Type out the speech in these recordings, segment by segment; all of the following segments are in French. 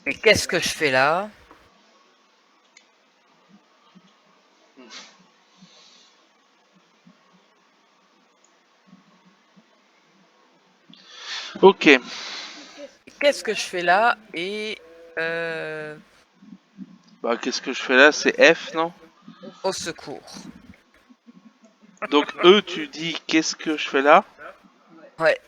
Et qu'est-ce que je fais là? Ok. Qu'est-ce que je fais là? Bah, qu'est-ce que je fais là? C'est F, non? Au secours. Donc, E, tu dis qu'est-ce que je fais là? Ouais.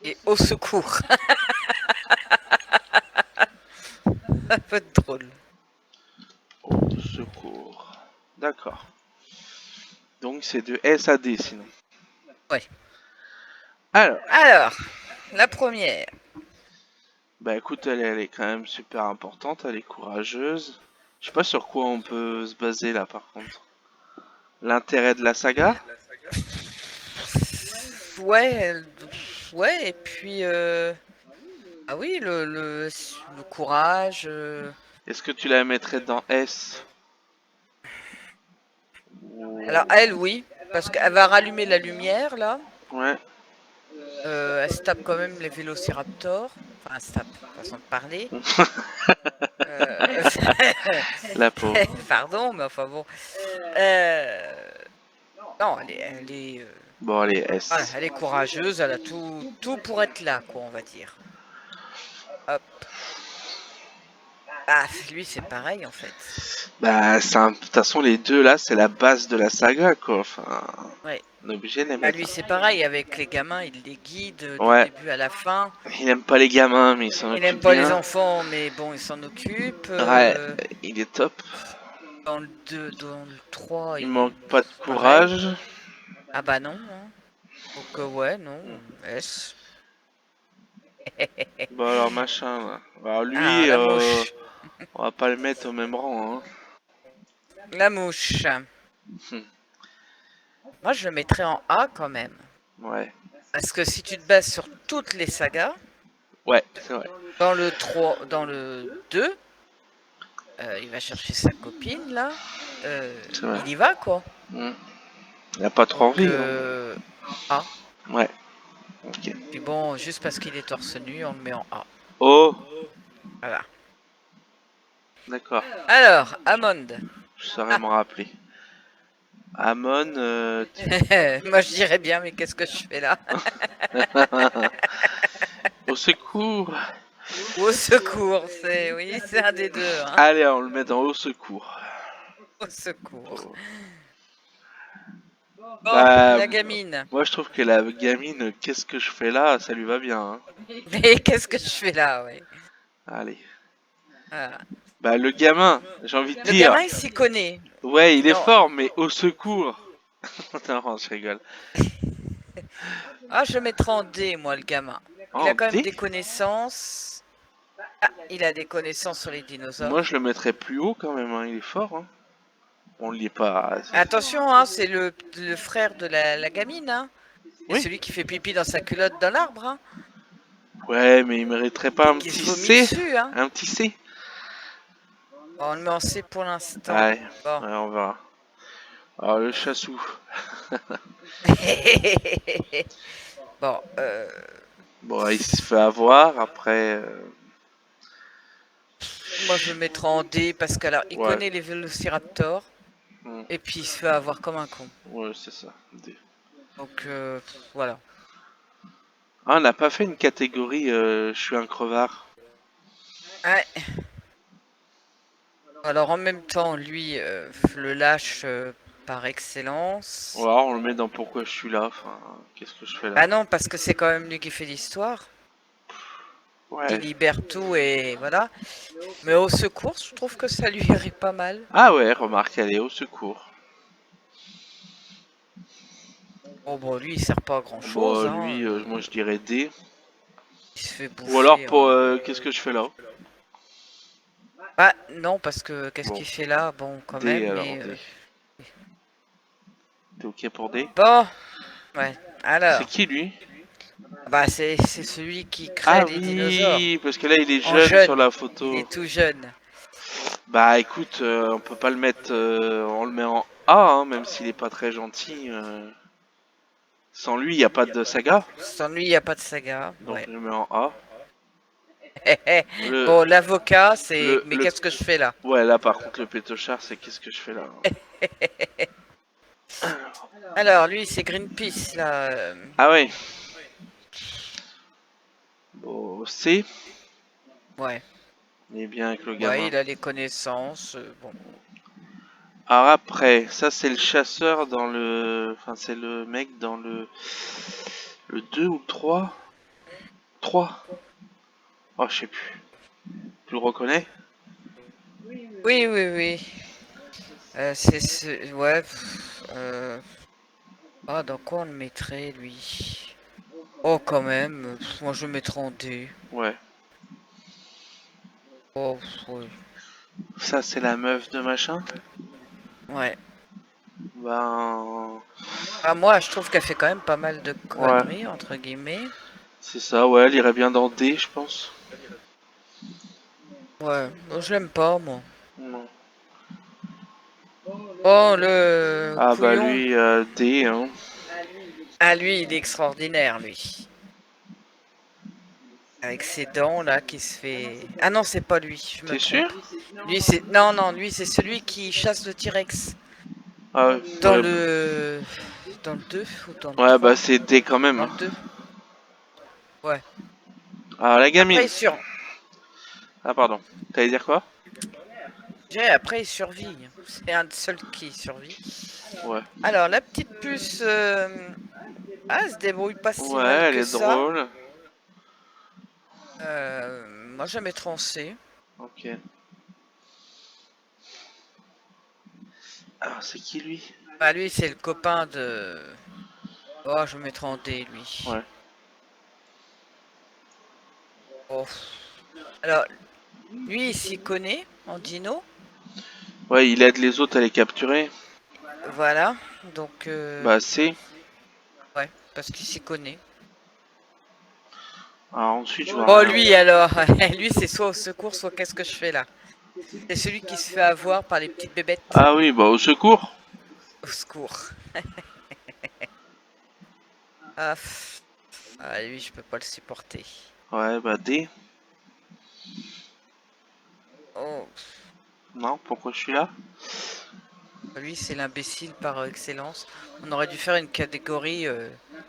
Et au secours. Ça peut être drôle. Au secours. D'accord. Donc, c'est de S à D, sinon. Ouais. Alors, Alors, la première. bah écoute, elle est quand même super importante, elle est courageuse. Je sais pas sur quoi on peut se baser là, par contre. L'intérêt de la saga? Ouais, ouais, et puis ah oui, le courage. Est-ce que tu la mettrais dans S? Alors elle, oui, parce qu'elle va rallumer la lumière là. Ouais. Elle se tape quand même les vélociraptors. Enfin, elle se tape, façon de parler. Euh, La pauvre. Pardon, mais enfin bon. Euh, Non, Bon, allez, voilà, S. elle est courageuse, elle a tout pour être là, quoi, on va dire. Hop. Ah, lui, c'est pareil, en fait. Bah, de toute façon, les deux là, c'est la base de la saga, quoi. Enfin, Ouais. on est obligé de les Bah, mettre. lui, c'est pareil, avec les gamins, il les guide du Ouais, début à la fin. il aime pas les gamins, mais il s'en Il n'aime occupe pas les bien. enfants, mais bon, il s'en occupe. Ouais, il est top. Dans le 2, dans le 3, Il manque il... pas de pareil. courage. Ah bah non, hein. Donc, ouais, non, S. Bon, alors, machin, là. Alors, Ah, lui, la mouche. on va pas le mettre au même rang, hein. La mouche. Moi, je le mettrais en A quand même. Ouais, Parce que si tu te bases sur toutes les sagas, ouais, c'est vrai. dans le 3, dans le 2, il va chercher sa copine, là. C'est vrai. Il y va, quoi. Hmm. Il a pas trop Donc, envie, hein. A. Ouais, ok. Puis bon, juste parce qu'il est torse nu, on le met en A. Oh, Voilà. d'accord. Alors, Amond. Je saurais m'en rappeler. Amon, Moi, je dirais bien, mais qu'est-ce que je fais là? au secours. Au secours, c'est oui, c'est un des deux, hein. Allez, on le met dans au secours. Au secours. Oh. Bon, Bah, la gamine. moi je trouve que la gamine, qu'est-ce que je fais là, ça lui va bien, hein. Mais qu'est-ce que je fais là, ouais. Allez. Voilà. Bah, le gamin, j'ai envie de Le dire, gamin, il s'y connaît. ouais, il est Non. fort, mais au secours. Non, je rigole. Ah, je mettrai en D, moi, le gamin. Il a En quand même D, des connaissances. Ah, il a des connaissances sur les moi dinosaures. je le mettrais plus haut quand même, hein. Il est fort, hein. On l'y est pas. Attention, hein, c'est le frère de la gamine, hein. C'est Oui. celui qui fait pipi dans sa culotte dans l'arbre, hein. Ouais, mais il mériterait pas Et un qui se petit vomit C? dessus, hein. Un petit C? Bon, on le met en C pour l'instant. Ouais, Bon. ouais, on verra. Alors, le chassou. Bon, Bon, il se fait avoir, après... moi je le mettrai en D parce qu'alors il Ouais. connaît les vélociraptors Hmm. et puis il se fait avoir comme un con. Ouais, c'est ça. D. Donc voilà. Ah, on n'a pas fait une catégorie je suis un crevard. Ouais. Alors en même temps, lui, le lâche par Ou excellence. alors on le met dans pourquoi je suis là. Enfin, qu'est-ce que je fais là? Ah non, parce que c'est quand même lui qui fait l'histoire. Il Ouais. libère tout et voilà. Mais au secours, je trouve que ça lui irait pas mal. Ah ouais, remarque, elle est au secours. Oh bon, lui, il sert pas à grand chose, Bon, hein. lui, moi je dirais D. Il se fait Ou alors bouffer pour en. qu'est-ce que je fais là? Ah non, parce que qu'est-ce Bon, qu'il fait là? Bon, quand D même, alors mais. D. T'es ok pour D? Bon, ouais. C'est Alors, qui lui? bah c'est celui qui crée Ah les dinosaures. oui, parce que là il est En jeune sur jeune. la Il photo. est tout jeune. Bah écoute, on peut pas le mettre, on le met en A, hein, même s'il est pas très gentil. Sans lui, il n'y a pas de saga, Sans lui, il n'y a pas de saga. donc Ouais. je le mets en A. Le, Bon, l'avocat, c'est... le, Mais le... qu'est-ce que je fais là? Ouais, là par contre, le pétochard, c'est qu'est-ce que je fais là? Alors, lui, c'est Greenpeace, là. Ah ouais. Bon, C. Ouais. Il est bien avec le Ouais, gamin. il a les connaissances. Bon. Alors après, ça c'est le chasseur dans le... Enfin, c'est le mec dans le 2 ou le 3. 3. Oh, je sais plus. Tu le reconnais? Oui, oui, oui. C'est ce... Ouais. Ah, dans quoi on le mettrait, lui? Oh, quand même. Moi, je le mettrais en D. Ouais. Oh, ouais. Ça c'est la meuf de machin. Ouais. Ben... Ah, moi, je trouve qu'elle fait quand même pas mal de Ouais. conneries, entre guillemets. C'est ça, ouais, elle irait bien dans D, je pense. Ouais. Moi, je l'aime pas, moi. Non. Oh, le Ah bah couillon. lui, D, hein. Ah, lui, il est extraordinaire, lui. Avec ses dents, là, qui se fait... Ah non, c'est pas lui, je me T'es sûr? trompe. Lui, c'est... Non, non, lui, c'est celui qui chasse le T-Rex. Ah Dans ouais. le... Dans le 2 ou dans le Ouais, bah 3? c'est D quand même, Dans hein. le 2. Ouais. Ah, la Après, gamine. Ah, pardon. T'allais dire quoi? Après, il survit. C'est un seul qui survit. Ouais. Alors, la petite puce... Ah, elle se débrouille pas si Ouais, mal elle que est ça. drôle. Moi, je la mettrais en C. Ok. Alors, c'est qui lui? Bah, lui, c'est le copain de... Oh, je le mettrais en D, lui. Ouais. Oh. Alors, lui, il s'y connaît en dino. Ouais, il aide les autres à les capturer. Voilà. Donc, Bah C. ouais, parce qu'il s'y connaît. Alors ensuite, je vois Bon, rien. lui, alors, lui, c'est soit au secours, soit qu'est-ce que je fais là? C'est celui qui se fait avoir par les petites bébêtes. Ah oui, bah au secours. Au secours. Ah, ah, lui, je peux pas le supporter. Ouais, bah D. Oh, Non, pourquoi je suis là? lui, c'est l'imbécile par excellence. On aurait dû faire une catégorie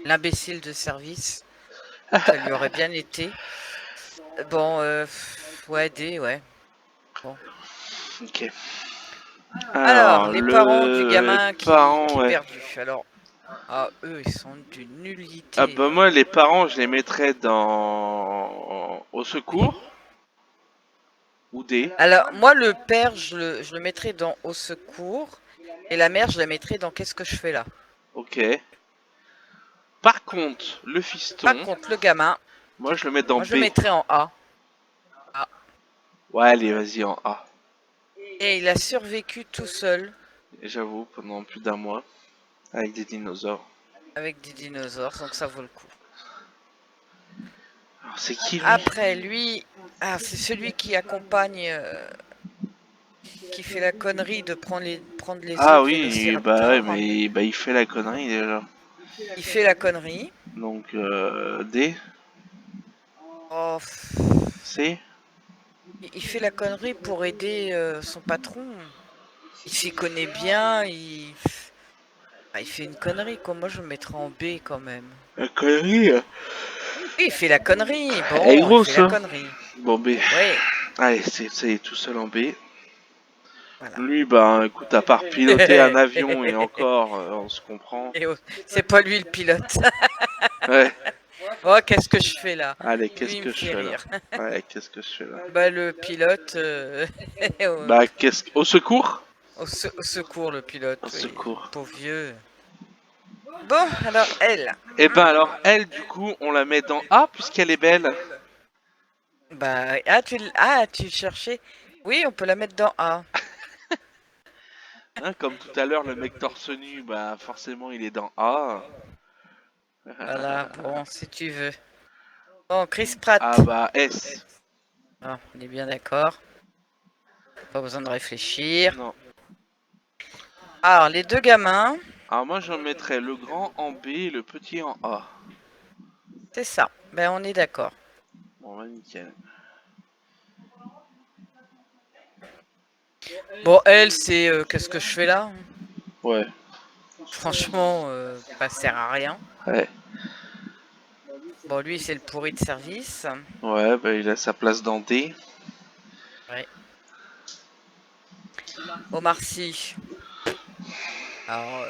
l'imbécile de service. Ça lui aurait bien été. Bon, ouais, D, ouais. Bon. Ok. Alors, Alors, les parents du les gamin qui parents, est ouais. perdu. Alors, ah, eux, ils sont d'une Ah nullité. bah moi, les parents, je les mettrais dans... Au secours. Ou D. Alors, moi, le père, je le mettrais dans au secours. Et la mère, je la mettrais dans qu'est-ce que je fais là? Ok. Par contre, le Par fiston, contre, le gamin, moi je le mets dans moi, je le B. mettrais en A. A. Ouais, allez, vas-y en A. Et il a survécu tout seul J'avoue, pendant plus d'un mois, avec des dinosaures. avec des dinosaures, donc ça vaut le coup. Alors c'est qui lui? Après, lui, ah, c'est celui qui accompagne, qui fait la connerie de prendre les Ah autres oui, bah ouais, vélociraptors. mais bah, il fait la connerie déjà. Il fait la connerie. Donc D, Oh, C. il fait la connerie pour aider son patron. Il s'y connaît bien, ah, il fait une connerie, quoi. Moi, je le mettrais en B quand même. La connerie, Oui, il fait la connerie. elle est Bon, il fait grosse, la hein. connerie. Bon, B. Oui, Allez, c'est tout seul en B. voilà. Lui, bah écoute, à part piloter un avion et encore, on se comprend. Et oh, c'est pas lui le pilote. Ouais, Oh, qu'est-ce que je fais là? allez, Lui, qu'est-ce il me que je fait fais là? rire. Ouais, qu'est-ce que je fais là? Bah, le pilote, Bah, qu'est-ce au secours? au secours, le pilote, Au oui. secours. Pauvre vieux. Bon, alors, elle. Et ben alors, elle, du coup, on la met dans A puisqu'elle est belle. Bah, tu cherchais. Oui, on peut la mettre dans A. Hein, comme tout à l'heure, le mec torse nu, bah forcément, il est dans A. Voilà, bon, si tu veux. Bon, Chris Ah Pratt. bah S. Ah, on est bien d'accord. Pas besoin de réfléchir. Non. Alors, les deux gamins, Alors moi, j'en mettrais le grand en B et le petit en A. c'est ça. Ben, on est d'accord. Bon, bah nickel. Bon, elle, c'est qu'est-ce que je fais là? Ouais, Franchement, ça sert à rien. ouais. Bon, lui, c'est le pourri de service. Ouais, bah il a sa place dans D. Ouais. Omar Sy. Alors,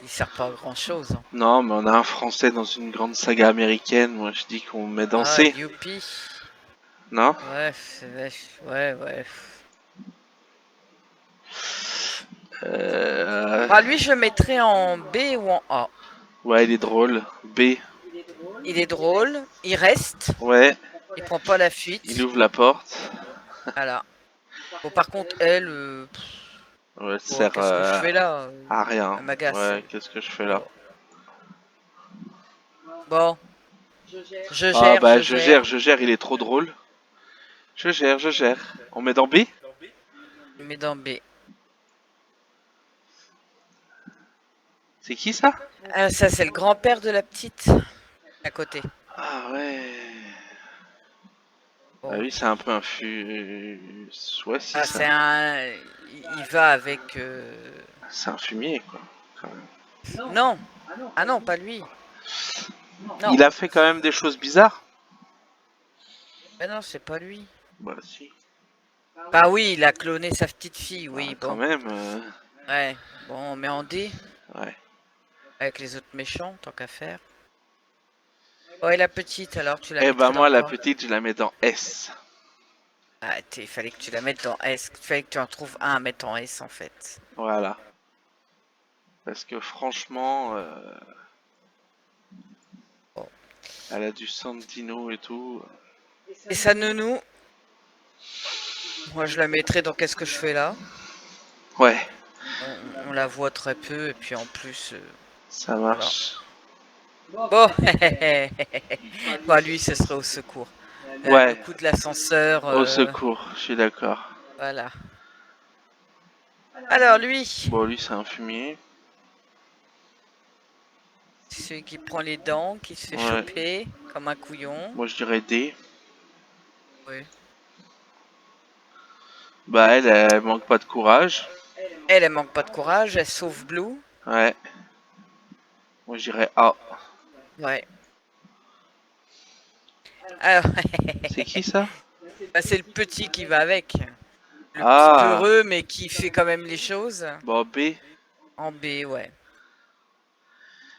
il sert pas à grand-chose, hein. Non, mais on a un Français dans une grande saga américaine. Moi, je dis qu'on met dans Ah, C. youpi. Non? Ouais, ouais, ouais. Euh... Ah, lui, je le mettrais en B ou en A. Ouais, il est drôle. B. Il est drôle, il reste, Ouais, il prend pas la il fuite. ouvre la porte. Voilà. Bon, par contre, elle, Ouais, ça bon, sert qu'est-ce que je fais là? à rien. Elle m'agace. Ouais, qu'est-ce que je fais là? Bon. Bon, je Ah gère, bah je gère. je gère, il est trop drôle. Je gère, je gère. On met dans B? Mais dans B. C'est qui ça? Ah, ça, c'est le grand-père de la petite à côté. Ah ouais. Bah Bon. oui, c'est un peu un Ouais, si, Ah, ça. c'est un. Il va avec. C'est un fumier, quoi. Quand même. Non. Ah non, pas lui. Non. Il a fait quand même des choses bizarres? Mais non, c'est pas lui. Bah si. Bah oui, il a cloné sa petite fille, Bah oui, quand bon. même. Ouais. Bon, on met en D Ouais. avec les autres méchants, tant qu'à faire. Oh, et la petite, alors, tu la Eh ben mettrais dans moi, la quoi? petite, je la mets dans S. Ah, il fallait que tu la mettes dans S. Il fallait que tu en trouves un à mettre en S, en fait. Voilà. Parce que franchement, Bon. elle a du Santino et tout. Et sa nounou, moi, je la mettrais dans Qu'est-ce que je fais là? Ouais, On la voit très peu, et puis en plus, ça voilà. marche. Bon, bah, lui, ce serait au secours. Le Ouais, coup de l'ascenseur, au secours, je suis d'accord. voilà. Alors, lui, Bon, lui, c'est un fumier. c'est celui qui prend les dents, qui se fait Ouais. choper comme un couillon. Moi, je dirais D. Oui. Bah, elle manque pas de courage. Elle manque pas de courage, elle sauve Blue. Ouais. Moi, je dirais A. Ouais. Alors, C'est qui ça? bah, c'est le petit qui va avec. Le petit Ah, peureux, mais qui fait quand même les choses. bon, B. En B, ouais.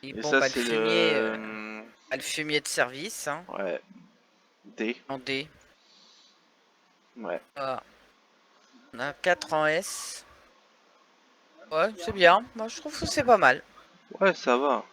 Et Et bon, ça, bah, c'est le... le fumier de service, hein, Ouais, D. en D. Ouais. Voilà. On a 4 en S. Ouais, c'est bien. Moi, je trouve que c'est pas mal. Ouais, ça va.